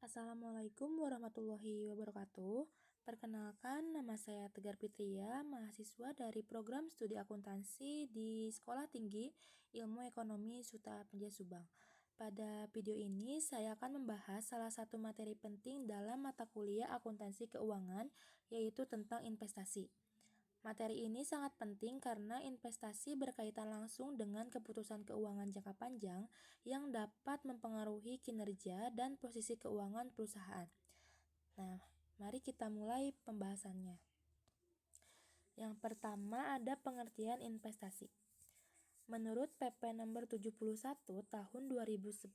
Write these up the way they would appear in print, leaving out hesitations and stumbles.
Assalamualaikum warahmatullahi wabarakatuh. Perkenalkan, nama saya Tegar Fitria, mahasiswa dari program studi akuntansi di Sekolah Tinggi Ilmu Ekonomi Suta Penjah Subang. Pada video ini, saya akan membahas salah satu materi penting dalam mata kuliah akuntansi keuangan, yaitu tentang investasi. Materi ini sangat penting karena investasi berkaitan langsung dengan keputusan keuangan jangka panjang yang dapat mempengaruhi kinerja dan posisi keuangan perusahaan. Nah, mari kita mulai pembahasannya. Yang pertama ada pengertian investasi. Menurut PP nomor 71 tahun 2010,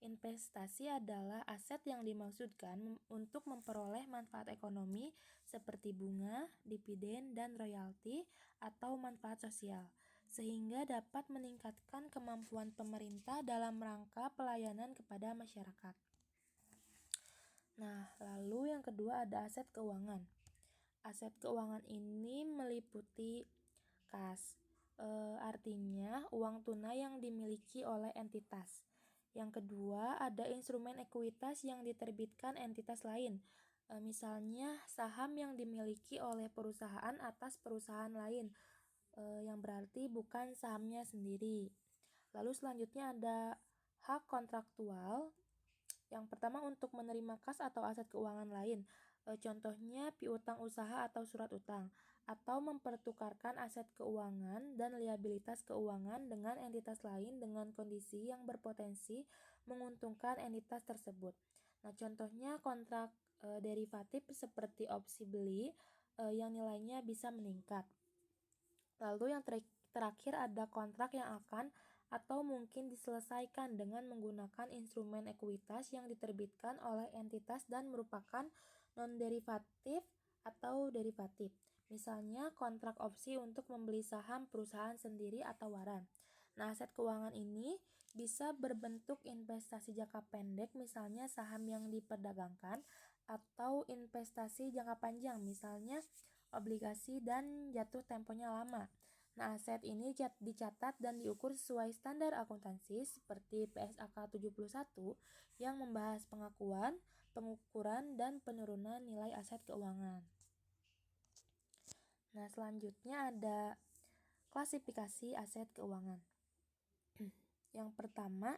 investasi adalah aset yang dimaksudkan untuk memperoleh manfaat ekonomi seperti bunga, dividen, dan royalti atau manfaat sosial, sehingga dapat meningkatkan kemampuan pemerintah dalam rangka pelayanan kepada masyarakat. Nah, lalu yang kedua ada aset keuangan. Aset keuangan ini meliputi kas. Artinya uang tunai yang dimiliki oleh entitas. Yang kedua ada instrumen ekuitas yang diterbitkan entitas lain, misalnya saham yang dimiliki oleh perusahaan atas perusahaan lain, yang berarti bukan sahamnya sendiri. Lalu selanjutnya ada hak kontraktual. Yang pertama untuk menerima kas atau aset keuangan lain, contohnya piutang usaha atau surat utang, atau mempertukarkan aset keuangan dan liabilitas keuangan dengan entitas lain dengan kondisi yang berpotensi menguntungkan entitas tersebut. Nah, contohnya kontrak derivatif seperti opsi beli yang nilainya bisa meningkat. Lalu yang terakhir ada kontrak yang akan atau mungkin diselesaikan dengan menggunakan instrumen ekuitas yang diterbitkan oleh entitas dan merupakan non-derivatif atau derivatif. Misalnya kontrak opsi untuk membeli saham perusahaan sendiri atau waran. Nah, aset keuangan ini bisa berbentuk investasi jangka pendek, misalnya saham yang diperdagangkan, atau investasi jangka panjang, misalnya obligasi dan jatuh temponya lama. Nah, aset ini dicatat dan diukur sesuai standar akuntansi seperti PSAK 71 yang membahas pengakuan, pengukuran, dan penurunan nilai aset keuangan. Nah, selanjutnya ada klasifikasi aset keuangan. Yang pertama,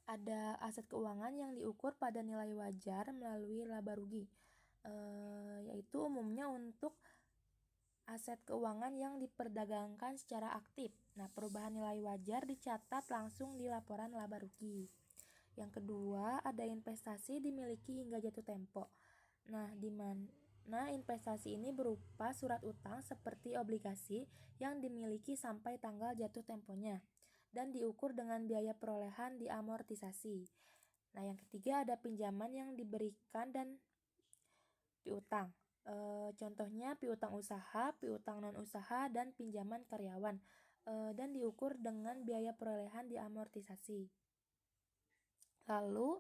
ada aset keuangan yang diukur pada nilai wajar melalui laba rugi, yaitu umumnya untuk aset keuangan yang diperdagangkan secara aktif. Nah, perubahan nilai wajar dicatat langsung di laporan laba rugi. Yang kedua, ada investasi dimiliki hingga jatuh tempo. Nah, di mana investasi ini berupa surat utang seperti obligasi yang dimiliki sampai tanggal jatuh temponya dan diukur dengan biaya perolehan diamortisasi. Nah, yang ketiga ada pinjaman yang diberikan dan piutang. Contohnya piutang usaha, piutang non-usaha, dan pinjaman karyawan, dan diukur dengan biaya perolehan diamortisasi. Lalu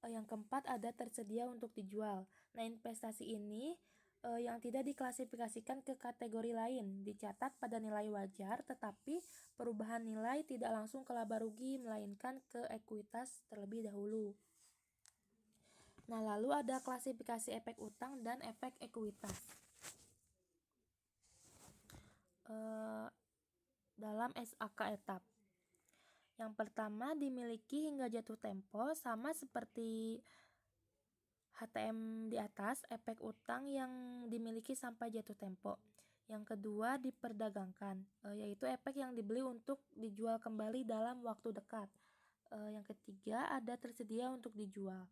yang keempat ada tersedia untuk dijual. Nah, investasi ini yang tidak diklasifikasikan ke kategori lain, dicatat pada nilai wajar, tetapi perubahan nilai tidak langsung ke laba rugi, melainkan ke ekuitas terlebih dahulu. Nah, lalu ada klasifikasi efek utang dan efek ekuitas. Dalam SAK etap. Yang pertama dimiliki hingga jatuh tempo, sama seperti HTM di atas, efek utang yang dimiliki sampai jatuh tempo. Yang kedua diperdagangkan, yaitu efek yang dibeli untuk dijual kembali dalam waktu dekat. Yang ketiga ada tersedia untuk dijual.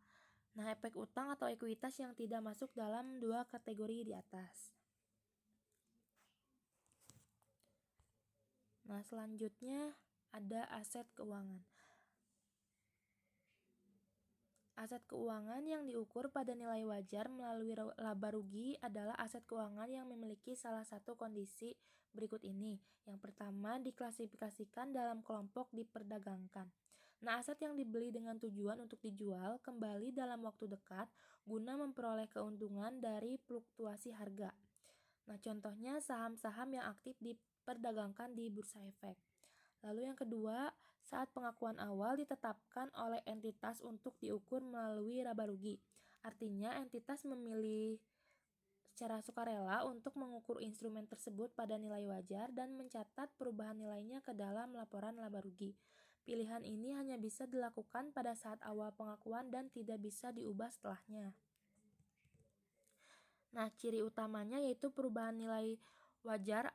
Nah, efek utang atau ekuitas yang tidak masuk dalam dua kategori di atas. Nah, selanjutnya ada aset keuangan. Aset keuangan yang diukur pada nilai wajar melalui laba rugi adalah aset keuangan yang memiliki salah satu kondisi berikut ini. Yang pertama, diklasifikasikan dalam kelompok diperdagangkan. Nah, aset yang dibeli dengan tujuan untuk dijual kembali dalam waktu dekat guna memperoleh keuntungan dari fluktuasi harga. Nah, contohnya saham-saham yang aktif diperdagangkan di bursa efek. Lalu yang kedua, Saat pengakuan awal ditetapkan oleh entitas untuk diukur melalui laba rugi. Artinya entitas memilih secara sukarela untuk mengukur instrumen tersebut pada nilai wajar dan mencatat perubahan nilainya ke dalam laporan laba rugi. Pilihan ini hanya bisa dilakukan pada saat awal pengakuan dan tidak bisa diubah setelahnya. Nah, ciri utamanya yaitu perubahan nilai wajar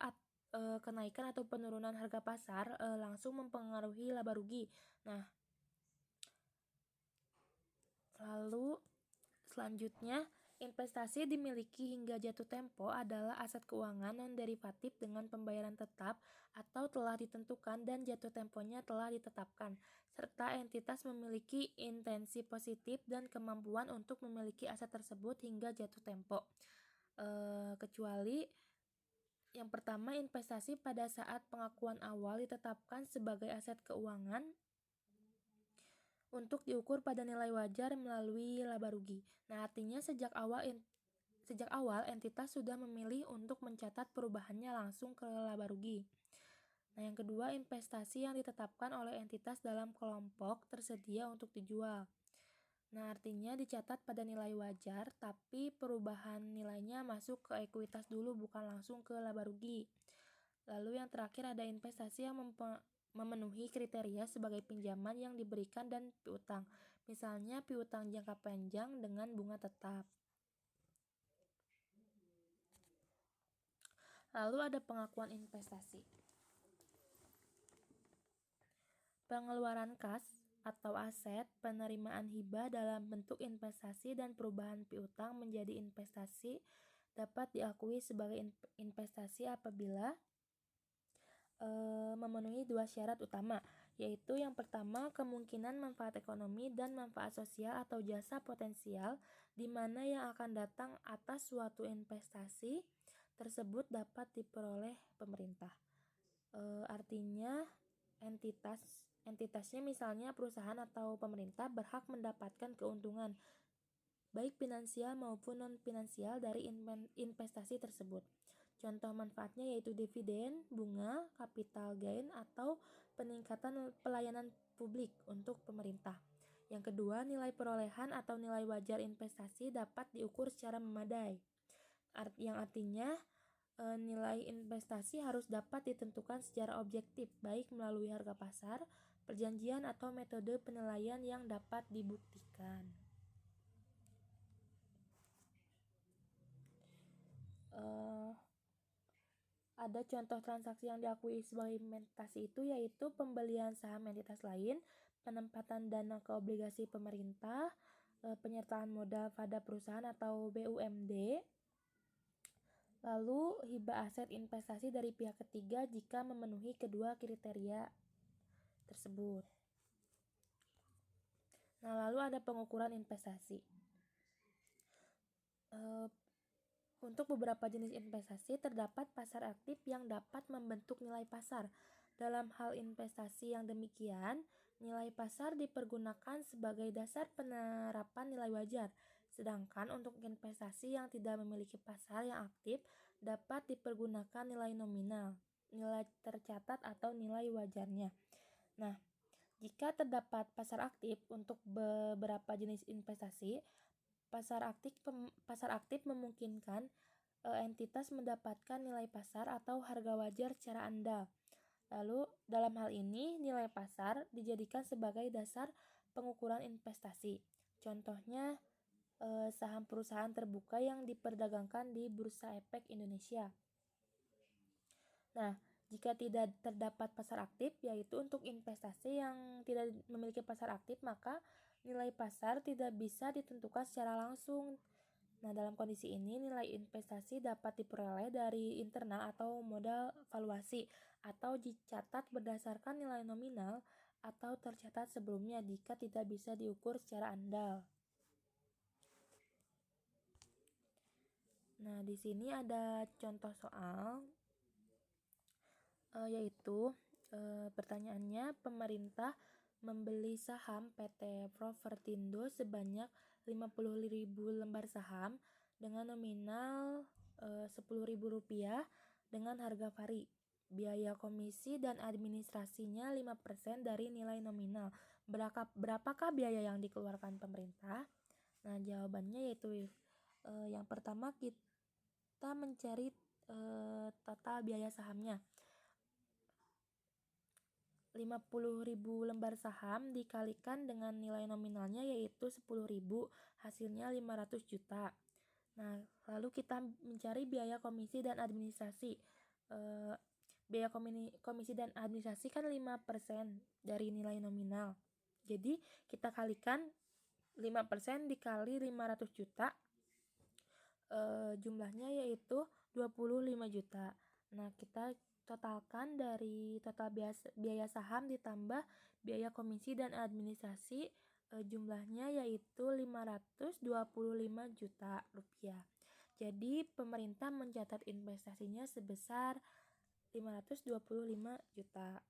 kenaikan atau penurunan harga pasar langsung mempengaruhi laba rugi. Nah, lalu selanjutnya, investasi dimiliki hingga jatuh tempo adalah aset keuangan non-derivatif dengan pembayaran tetap atau telah ditentukan dan jatuh temponya telah ditetapkan, serta entitas memiliki intensi positif dan kemampuan untuk memiliki aset tersebut hingga jatuh tempo. Kecuali yang pertama, investasi pada saat pengakuan awal ditetapkan sebagai aset keuangan untuk diukur pada nilai wajar melalui laba rugi. Nah, artinya sejak awal entitas sudah memilih untuk mencatat perubahannya langsung ke laba rugi. Nah, yang kedua, investasi yang ditetapkan oleh entitas dalam kelompok tersedia untuk dijual. Nah, artinya dicatat pada nilai wajar, tapi perubahan nilainya masuk ke ekuitas dulu, bukan langsung ke laba rugi. Lalu yang terakhir ada investasi yang memenuhi kriteria sebagai pinjaman yang diberikan dan piutang. Misalnya piutang jangka panjang dengan bunga tetap. Lalu ada pengakuan investasi. Pengeluaran kas atau aset, penerimaan hibah dalam bentuk investasi dan perubahan piutang menjadi investasi dapat diakui sebagai investasi apabila memenuhi dua syarat utama, yaitu yang pertama kemungkinan manfaat ekonomi dan manfaat sosial atau jasa potensial di mana yang akan datang atas suatu investasi tersebut dapat diperoleh pemerintah. Artinya entitasnya misalnya perusahaan atau pemerintah berhak mendapatkan keuntungan baik finansial maupun non-finansial dari investasi tersebut. Contoh manfaatnya yaitu dividen, bunga, capital gain, atau peningkatan pelayanan publik untuk pemerintah. Yang kedua, nilai perolehan atau nilai wajar investasi dapat diukur secara memadai. Yang artinya nilai investasi harus dapat ditentukan secara objektif, baik melalui harga pasar, perjanjian, atau metode penilaian yang dapat dibuktikan. Ada contoh transaksi yang diakui sebagai investasi itu yaitu pembelian saham entitas lain, penempatan dana ke obligasi pemerintah, penyertaan modal pada perusahaan atau BUMD, lalu hibah aset investasi dari pihak ketiga jika memenuhi kedua kriteria tersebut. Nah, lalu ada pengukuran investasi. Untuk beberapa jenis investasi terdapat pasar aktif yang dapat membentuk nilai pasar. Dalam hal investasi yang demikian, nilai pasar dipergunakan sebagai dasar penerapan nilai wajar. Sedangkan untuk investasi yang tidak memiliki pasar yang aktif dapat dipergunakan nilai nominal, nilai tercatat atau nilai wajarnya. Nah, jika terdapat pasar aktif untuk beberapa jenis investasi, pasar aktif memungkinkan entitas mendapatkan nilai pasar atau harga wajar secara andal. Lalu dalam hal ini nilai pasar dijadikan sebagai dasar pengukuran investasi. Contohnya saham perusahaan terbuka yang diperdagangkan di Bursa Efek Indonesia. Nah, jika tidak terdapat pasar aktif, yaitu untuk investasi yang tidak memiliki pasar aktif, maka nilai pasar tidak bisa ditentukan secara langsung. Nah, dalam kondisi ini nilai investasi dapat diperoleh dari internal atau modal valuasi atau dicatat berdasarkan nilai nominal atau tercatat sebelumnya jika tidak bisa diukur secara andal. Nah, di sini ada contoh soal yaitu pertanyaannya, pemerintah membeli saham PT Propertindo sebanyak 50.000 lembar saham dengan nominal Rp10.000 dengan harga pari. biaya komisi dan administrasinya 5% dari nilai nominal. Berapakah biaya yang dikeluarkan pemerintah? Nah, jawabannya yaitu yang pertama kita mencari total biaya sahamnya. 50.000 lembar saham dikalikan dengan nilai nominalnya yaitu 10.000, hasilnya 500 juta. Nah, lalu kita mencari biaya komisi dan administrasi. Biaya komisi dan administrasi kan 5% dari nilai nominal. Jadi, kita kalikan 5% dikali 500 juta, jumlahnya yaitu 25 juta. Nah, kita totalkan dari total biaya saham ditambah biaya komisi dan administrasi, jumlahnya yaitu 525 juta rupiah. Jadi pemerintah mencatat investasinya sebesar 525 juta.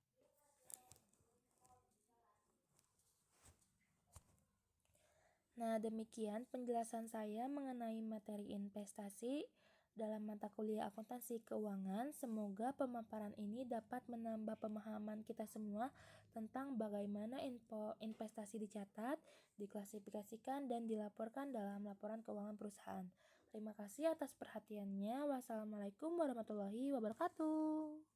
Nah, demikian penjelasan saya mengenai materi investasi dalam mata kuliah akuntansi keuangan. Semoga pemaparan ini dapat menambah pemahaman kita semua tentang bagaimana investasi dicatat, diklasifikasikan, dan dilaporkan dalam laporan keuangan perusahaan. Terima kasih atas perhatiannya. Wassalamualaikum warahmatullahi wabarakatuh.